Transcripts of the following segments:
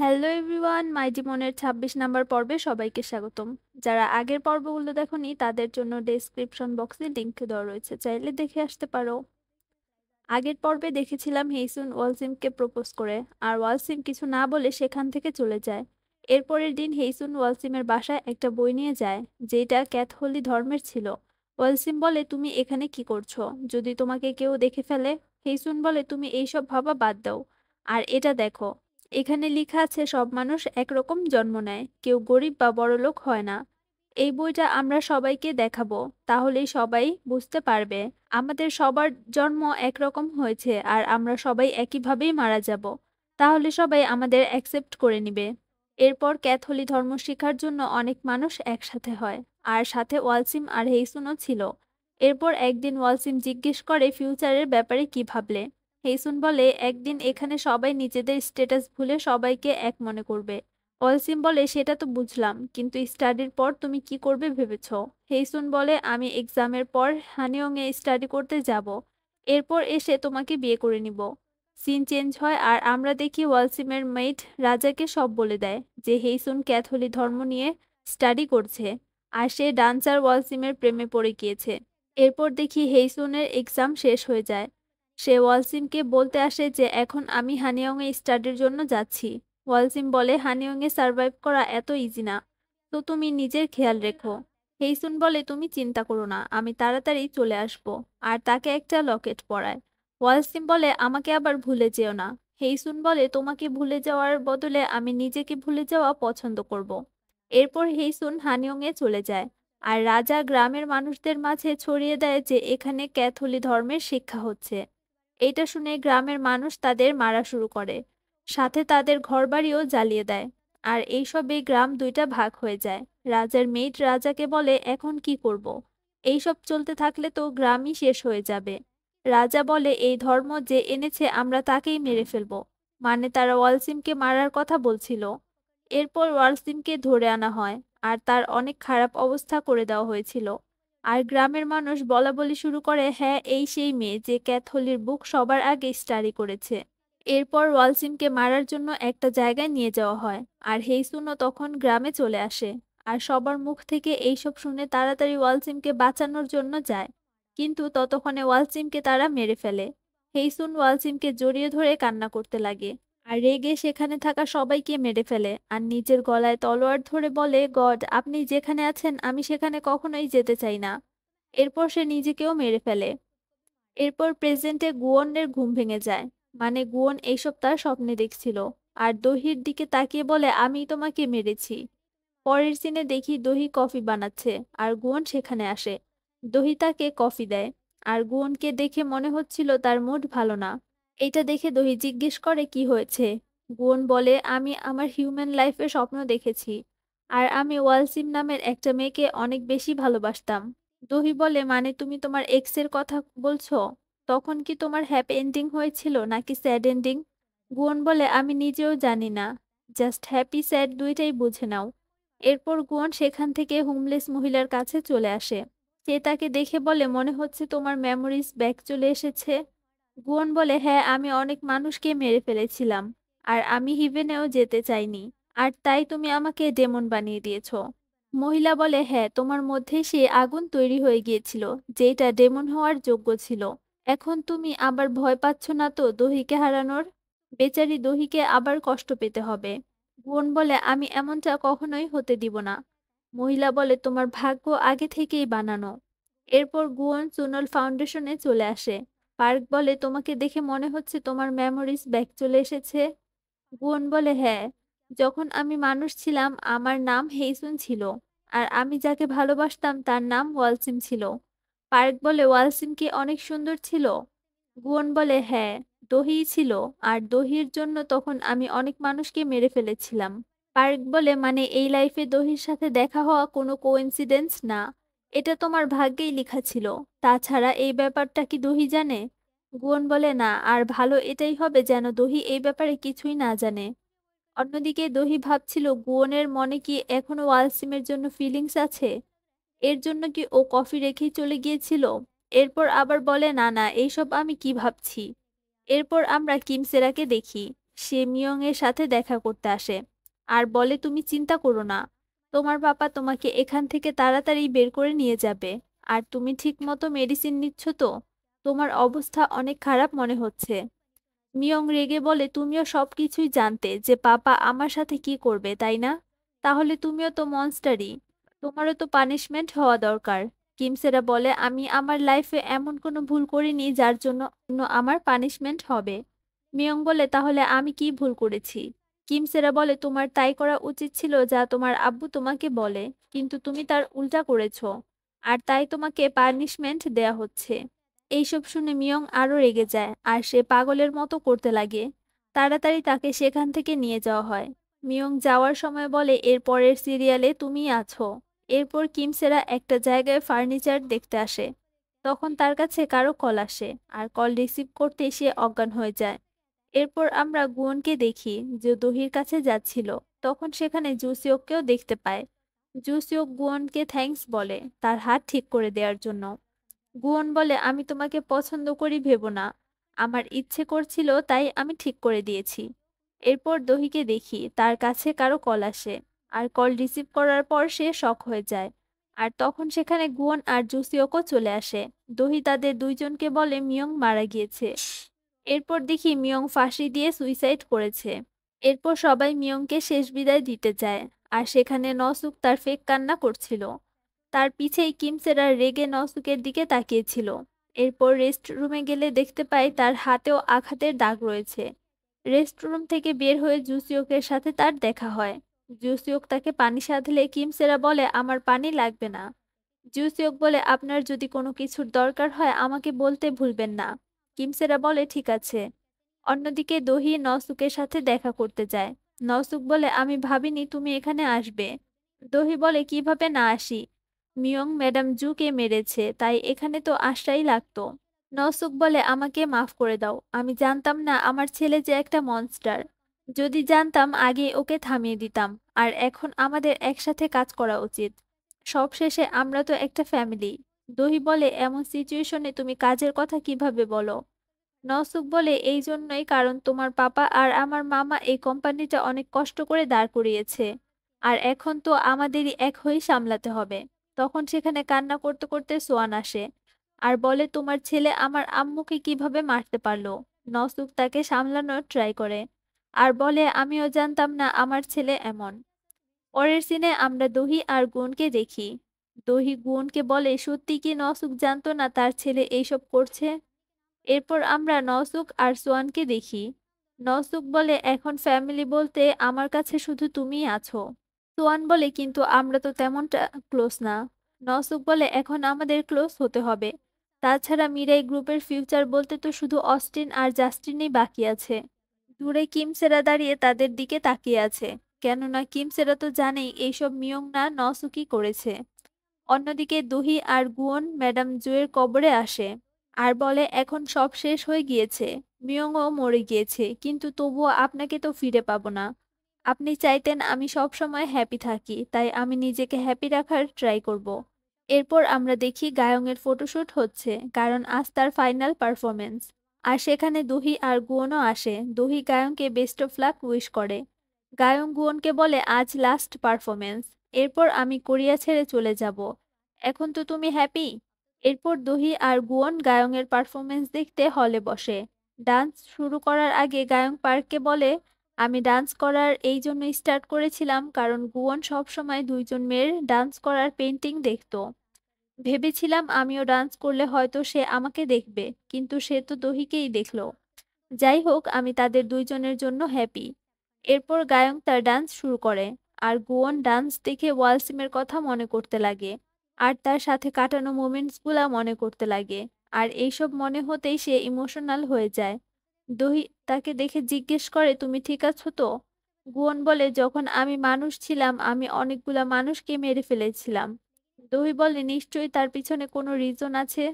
Hello everyone, মাইটি মনের ২৬ number পর্বে সবাইকে স্বাগতম। যারা আগের পর্বগুলো দেখোনি তাদের জন্য ডেসক্রিপশন বক্সে লিংক দেওয়া রয়েছে, চাইলে দেখে আসতে পারো। আগের পর্বে দেখেছিলাম হেইসুন ওয়ালসিমকে প্রপোজ করে, আর ওয়ালসিম কিছু না বলে সেখান থেকে চলে যায়। এরপরের দিন হেইসুন ওয়ালসিমের বাসায় একটা বই নিয়ে যায়, যেটা ক্যাথলিক ধর্মের ছিল। ওয়ালসিম বলে, তুমি এখানে কি করছো? যদি তোমাকে কেউ দেখে ফেলে? হেইসুন বলে, তুমি এইসব ভাবা বাদ দাও, আর এটা দেখো, এখানে লেখা আছে সব মানুষ একরকম জন্ম নেয়, কেউ গরিব বা বড়লোক হয় না। এই বইটা আমরা সবাইকে দেখাবো, তাহলেই সবাই বুঝতে পারবে আমাদের সবার জন্ম একরকম হয়েছে আর আমরা সবাই একইভাবেই মারা যাব। তাহলে সবাই আমাদের অ্যাকসেপ্ট করে নিবে। এরপর ক্যাথলিক ধর্ম শেখার জন্য অনেক মানুষ একসাথে হয়, আর সাথে ওয়ালসিম আর হেইসুনও ছিল। এরপর একদিন ওয়ালসিম জিজ্ঞেস করে ফিউচারের ব্যাপারে কি ভাবলে। হেইসুন বলে, একদিন এখানে সবাই নিজেদের স্ট্যাটাস ভুলে সবাইকে এক মনে করবে। ওয়ালসিম বলে, সেটা তো বুঝলাম, কিন্তু স্টাডির পর তুমি কি করবে ভেবেছো? হেইসুন বলে, আমি এক্সামের পর হানিয়ং এ স্টাডি করতে যাব, এরপর এসে তোমাকে বিয়ে করে নিব। সিন চেঞ্জ হয় আর আমরা দেখি ওয়ালসিমের মেইড রাজাকে সব বলে দেয় যে হেইসুন ক্যাথলিক ধর্ম নিয়ে স্টাডি করছে, আর সে ডান্সার ওয়ালসিমের প্রেমে পড়ে গিয়েছে। এরপর দেখি হেইসুনের এক্সাম শেষ হয়ে যায়। সে ওয়ালসিমকে বলতে আসে যে এখন আমি হানিয়ং এ স্টাডির জন্য যাচ্ছি। ওয়ালসিম বলে, হানিয়ং এ সার্ভাইভ করা এত ইজি না, তো তুমি নিজের খেয়াল রেখো। হেইসুন বলে, তুমি চিন্তা করো না, আমি তাড়াতাড়ি চলে আসব। আর তাকে একটা লকেট পরায়। ওয়ালসিম বলে, আমাকে আবার ভুলে যেও না। হেইসুন বলে, তোমাকে ভুলে যাওয়ার বদলে আমি নিজেকে ভুলে যাওয়া পছন্দ করব। এরপর হেইসুন হানিয়ং এ চলে যায়, আর রাজা গ্রামের মানুষদের মাঝে ছড়িয়ে দেয় যে এখানে ক্যাথলিক ধর্মের শিক্ষা হচ্ছে। এইটা শুনে গ্রামের মানুষ তাদের মারা শুরু করে, সাথে তাদের ঘরবাড়িও জ্বালিয়ে দেয়। আর এইসবে গ্রাম দুইটা ভাগ হয়ে যায়। রাজার মেইড রাজাকে বলে, এখন কি করব? এইসব চলতে থাকলে তো গ্রামই শেষ হয়ে যাবে। রাজা বলে, এই ধর্ম যে এনেছে আমরা তাকেই মেরে ফেলবো। মানে তারা ওয়ালসিমকে মারার কথা বলছিল। এরপর ওয়ালসিমকে ধরে আনা হয়, আর তার অনেক খারাপ অবস্থা করে দেওয়া হয়েছিল। আর গ্রামের মানুষ বলাবলি শুরু করে, হ্যাঁ, এই সেই মেয়ে যে ক্যাথলির বুক সবার আগে স্টাডি করেছে। এরপর ওয়ালসিমকে মারার জন্য একটা জায়গায় নিয়ে যাওয়া হয়, আর হেইসুনও তখন গ্রামে চলে আসে। আর সবার মুখ থেকে এইসব শুনে তাড়াতাড়ি ওয়ালসিমকে বাঁচানোর জন্য যায়, কিন্তু ততক্ষণে ওয়ালসিমকে তারা মেরে ফেলে। হেইসুন ওয়ালসিমকে জড়িয়ে ধরে কান্না করতে লাগে, আর রেগে সেখানে থাকা সবাইকে মেরে ফেলে, আর নিজের গলায় তলোয়ার ধরে বলে, গড, আপনি যেখানে আছেন আমি সেখানে কখনোই যেতে চাই না। এরপর সে নিজেকেও মেরে ফেলে। এরপর প্রেজেন্টে গুয়নের ঘুম ভেঙে যায়, মানে গুয়ন এইসব তার স্বপ্নে দেখছিল। আর দহির দিকে তাকিয়ে বলে, আমি তোমাকে মেরেছি। পরের সিনে দেখি দহি কফি বানাচ্ছে, আর গুয়ন সেখানে আসে। দহি তাকে কফি দেয়, আর গুয়নকে দেখে মনে হচ্ছিল তার মুড ভালো না। এইটা দেখে দহি জিজ্ঞেস করে কি হয়েছে। গুয়ন বলে, আমি আমার হিউম্যান লাইফে স্বপ্ন দেখেছি, আর আমি ওয়ালসিম নামের একটা মেয়েকে অনেক বেশি ভালোবাসতাম। দহি বলে, মানে তুমি তোমার এক্স এর কথা বলছো? তখন কি তোমার হ্যাপি এন্ডিং হয়েছিল নাকি স্যাড এন্ডিং? গুয়ন বলে, আমি নিজেও জানি না, জাস্ট হ্যাপি স্যাড দুইটাই বুঝে নাও। এরপর গুয়ন সেখান থেকে হোমলেস মহিলার কাছে চলে আসে। সে তাকে দেখে বলে, মনে হচ্ছে তোমার মেমোরিজ ব্যাক চলে এসেছে। গুয়ন বলে, হ্যাঁ, আমি অনেক মানুষকে মেরে ফেলেছিলাম, আর আমি হিভেনেও যেতে চাইনি, আর তাই তুমি আমাকে ডেমন বানিয়ে দিয়েছো। মহিলা বলে, হ্যাঁ, তোমার মধ্যে সে আগুন তৈরি হয়ে গিয়েছিল যেটা ডেমন হওয়ার যোগ্য ছিল। এখন তুমি আবার ভয় পাচ্ছ না তো দহিকে হারানোর? বেচারি দহিকে আবার কষ্ট পেতে হবে। গুয়ন বলে, আমি এমনটা কখনোই হতে দিব না। মহিলা বলে, তোমার ভাগ্য আগে থেকেই বানানো। এরপর গুয়ন সুনল ফাউন্ডেশনে চলে আসে। পার্ক বলে, তোমাকে দেখে মনে হচ্ছে তোমার মেমোরিজ ব্যাক চলে এসেছে। গুয়ন বলে, হ্যাঁ, যখন আমি মানুষ ছিলাম আমার নাম হেইসুন ছিল, আর আমি যাকে ভালোবাসতাম তার নাম ওয়ালসিম ছিল। পার্ক বলে, ওয়ালসিম কি অনেক সুন্দর ছিল? গুয়ন বলে, হ্যাঁ, দহিই ছিল, আর দহির জন্য তখন আমি অনেক মানুষকে মেরে ফেলেছিলাম। পার্ক বলে, মানে এই লাইফে দহির সাথে দেখা হওয়া কোনো কোইন্সিডেন্স না, এটা তোমার ভাগ্যেই লেখা ছিল। তাছাড়া এই ব্যাপারটা কি দহি জানে? গুয়ন বলে, না, আর ভালো এটাই হবে যেন দহি এই ব্যাপারে কিছুই না জানে। অন্যদিকে দহি ভাবছিল গুয়নের মনে কি এখনো ওয়ালসিমের জন্য ফিলিংস আছে, এর জন্য কি ও কফি রেখেই চলে গিয়েছিল। এরপর আবার বলে, না না, এইসব আমি কি ভাবছি। এরপর আমরা কিমসেরাকে দেখি। সে মিয়ং এর সাথে দেখা করতে আসে আর বলে তুমি চিন্তা করো না, তোমার পাপা তোমাকে এখান থেকে তাড়াতাড়ি বের করে নিয়ে যাবে। আর তুমি ঠিকমতো মেডিসিন নিচ্ছ তো? তোমার অবস্থা অনেক খারাপ মনে হচ্ছে। মিয়ং রেগে বলে তুমিও সবকিছুই জানতে যে পাপা আমার সাথে কি করবে, তাই না? তাহলে তুমিও তো মনস্টারই, তোমারও তো পানিশমেন্ট হওয়া দরকার। কিমসেরা বলে আমি আমার লাইফে এমন কোনো ভুল করিনি যার জন্য আমার পানিশমেন্ট হবে। মিয়ং বলে তাহলে আমি কি ভুল করেছি? কিমসেরা বলে তোমার তাই করা উচিত ছিল যা তোমার আব্বু তোমাকে বলে, কিন্তু তুমি তার উল্টা করেছো, আর তাই তোমাকে পানিশমেন্ট দেয়া হচ্ছে। এইসব শুনে মিয়ং আরো রেগে যায় আর সে পাগলের মতো করতে লাগে। তাড়াতাড়ি তাকে সেখান থেকে নিয়ে যাওয়া হয়। মিয়ং যাওয়ার সময় বলে এর পরের সিরিয়ালে তুমি আছো। এরপর কিমসেরা একটা জায়গায় ফার্নিচার দেখতে আসে। তখন তার কাছে কারো কল আসে আর কল রিসিভ করতে সে অজ্ঞান হয়ে যায়। এরপর আমরা গুয়নকে দেখি যে দহির কাছে যাচ্ছিল। তখন সেখানে জুসিওককেও দেখতে পায়। জুসিওক গুয়নকে থ্যাঙ্কস বলে তার হাত ঠিক করে দেওয়ার জন্য। গুয়ন বলে আমি তোমাকে পছন্দ করি ভেবো না, আমার ইচ্ছে করছিল তাই আমি ঠিক করে দিয়েছি। এরপর দহিকে দেখি তার কাছে কারো কল আসে আর কল রিসিভ করার পর সে শক হয়ে যায়। আর তখন সেখানে গুয়ন আর জুসিওকও চলে আসে। দহি তাদের দুইজনকে বলে মিয়ং মারা গিয়েছে। এরপর দেখি মিয়ং ফাঁসি দিয়ে সুইসাইড করেছে। এরপর সবাই মিয়ংকে শেষ বিদায় দিতে যায় আর সেখানে নসুক তার ফেক কান্না করছিল। তার পিছেই কিমসেরা রেগে নসুকের দিকে তাকিয়েছিল। এরপর রেস্ট রুমে গেলে দেখতে পাই তার হাতেও আঘাতের দাগ রয়েছে। রেস্টরুম থেকে বের হয়ে জুসিওকের সাথে তার দেখা হয়। জুসিওক তাকে পানি সাধলে কিমসেরা বলে আমার পানি লাগবে না। জুসিওক বলে আপনার যদি কোনো কিছুর দরকার হয় আমাকে বলতে ভুলবেন না। কিমসেরা বলে ঠিক আছে। অন্যদিকে দহি নসুকের সাথে দেখা করতে যায়। নসুক বলে আমি ভাবিনি তুমি এখানে আসবে। দহি বলে কিভাবে না আসি, মিয়ং ম্যাডাম জুকে মেরেছে তাই এখানে তো আসাই লাগতো। নসুক বলে আমাকে মাফ করে দাও, আমি জানতাম না আমার ছেলে যে একটা মনস্টার। যদি জানতাম আগে ওকে থামিয়ে দিতাম। আর এখন আমাদের একসাথে কাজ করা উচিত। সবশেষে আমরা তো একটা ফ্যামিলি। দহি বলে এমন সিচুয়েশনে তুমি কাজের কথা কিভাবে বলো? নসুক বলে এই জন্যই কারণ তোমার পাপা আর আমার মামা এই কোম্পানিটা অনেক কষ্ট করে দাঁড় করিয়েছে। আর এখন তো আমাদেরই এক হয়ে সামলাতে হবে। তখন সেখানে কান্না করতে করতে সোয়ান আসে আর বলে তোমার ছেলে আমার আম্মুকে কিভাবে মারতে পারলো। নসুক তাকে সামলানোর ট্রাই করে আর বলে আমিও জানতাম না আমার ছেলে এমন। পরের সিনে আমরা দহি আর গুণকে দেখি। দহি গুণকে বলে সত্যি কি নসুক জানতো না তার ছেলে এইসব করছে? এরপর আমরা নওসুক আর সোয়ানকে দেখি। নওসুক বলে এখন ফ্যামিলি বলতে আমার কাছে শুধু তুমিই আছো। সোয়ান বলে কিন্তু আমরা তো তেমনটা ক্লোজ না। নওসুক বলে এখন আমাদের ক্লোজ হতে হবে। তাছাড়া মিরাই গ্রুপের ফিউচার বলতে তো শুধু অস্টিন আর জাস্টিনই বাকি আছে। দূরে কিমসেরা দাঁড়িয়ে তাদের দিকে তাকিয়ে আছে, কেননা কিমসেরা তো জানেই এইসব মিয়ং না নওসুকই করেছে। অন্যদিকে দহি আর গুয়ন ম্যাডাম জুয়ের কবরে আসে আর বলে এখন সব শেষ হয়ে গিয়েছে, মিয়ংও মরে গিয়েছে, কিন্তু তবুও আপনাকে তো ফিরে পাবো না। আপনি চাইতেন আমি সব সময় হ্যাপি থাকি, তাই আমি নিজেকে হ্যাপি রাখার ট্রাই করব। এরপর আমরা দেখি গায়ংয়ের ফটোশুট হচ্ছে, কারণ আজ তার ফাইনাল পারফরমেন্স। আর সেখানে দহি আর গুয়নও আসে। দহি গায়ংকে বেস্ট অফ লাক উইশ করে। গায়ং গুয়নকে বলে আজ লাস্ট পারফরমেন্স, এরপর আমি কোরিয়া ছেড়ে চলে যাব। এখন তো তুমি হ্যাপি? এরপর দহি আর গুয়ন গায়ংয়ের পারফরমেন্স দেখতে হলে বসে। ডান্স শুরু করার আগে গায়ং পার্ককে বলে আমি ডান্স করার এই জন্য স্টার্ট করেছিলাম কারণ গুয়ন সবসময় দুইজন মেয়ের ডান্স করার পেন্টিং দেখতো। ভেবেছিলাম আমিও ডান্স করলে হয়তো সে আমাকে দেখবে, কিন্তু সে তো দহিকেই দেখলো। যাই হোক আমি তাদের দুইজনের জন্য হ্যাপি। এরপর গায়ং তার ডান্স শুরু করে আর গুয়ন ডান্স দেখে ওয়ালসিমের কথা মনে করতে লাগে আর তার সাথে কাটানো মোমেন্টস গুলা মনে করতে লাগে। আর এইসব মনে হতেই সে ইমোশনাল হয়ে যায়। দহি তাকে দেখে জিজ্ঞেস করে তুমি ঠিক আছো তো? গুয়ন বলে যখন আমি মানুষ ছিলাম আমি অনেকগুলা মানুষকে মেরে ফেলেছিলাম। দহি বলে নিশ্চয়ই তার পিছনে কোনো রিজন আছে।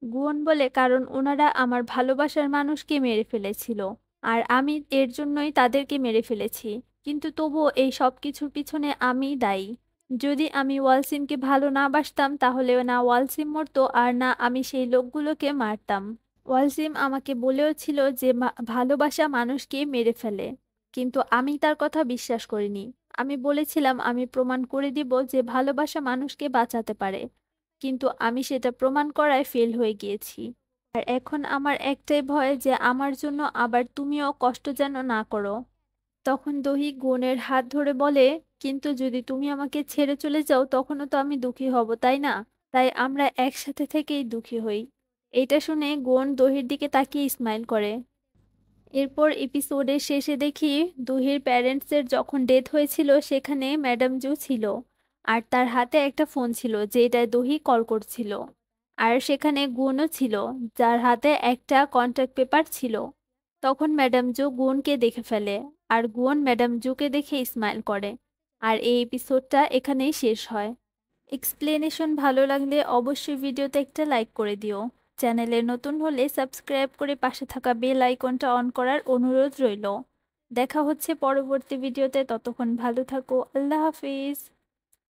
গুয়ন বলে কারণ ওনারা আমার ভালোবাসার মানুষকে মেরে ফেলেছিল আর আমি এর জন্যই তাদেরকে মেরে ফেলেছি, কিন্তু তবুও এই সব কিছুর পিছনে আমিই দায়ী। যদি আমি ওয়ালসিমকে ভালো না বাসতাম তাহলে না ওয়ালসিম মরতো আর না আমি সেই লোকগুলোকে মারতাম। ওয়াসিম আমাকে বলেও ছিল যে ভালোবাসা মানুষকে মেরে ফেলে, কিন্তু আমি তার কথা বিশ্বাস করিনি। আমি বলেছিলাম আমি প্রমাণ করে দিব যে ভালোবাসা মানুষকে বাঁচাতে পারে, কিন্তু আমি সেটা প্রমাণ করায় ফেল হয়ে গিয়েছি। আর এখন আমার একটাই ভয় যে আমার জন্য আবার তুমিও কষ্ট যেন না করো। তখন দহি গুণের হাত ধরে বলে, কিন্তু যদি তুমি আমাকে ছেড়ে চলে যাও তখনও তো আমি দুঃখী হব, তাই না? তাই আমরা একসাথে থেকেই দুঃখী হই। এটা শুনে গুণ দহির দিকে তাকিয়ে স্মাইল করে। এরপর এপিসোডের শেষে দেখি দহির প্যারেন্টসের যখন ডেথ হয়েছিল সেখানে ম্যাডাম জু ছিল, আর তার হাতে একটা ফোন ছিল যেটায় দহি কল করছিল। আর সেখানে গুণও ছিল, যার হাতে একটা কন্ট্যাক্ট পেপার ছিল। তখন ম্যাডাম জু গুণকে দেখে ফেলে, আর গুণ ম্যাডাম জুকে দেখে স্মাইল করে। আর এই এপিসোডটা এখানেই শেষ হয়। এক্সপ্লেনেশন ভালো লাগলে অবশ্যই ভিডিওতে একটা লাইক করে দিও। চ্যানেলে নতুন হলে সাবস্ক্রাইব করে পাশে থাকা বেল আইকনটা অন করার অনুরোধ রইল। দেখা হচ্ছে পরবর্তী ভিডিওতে, ততক্ষণ ভালো থাকো, আল্লাহ হাফিজ।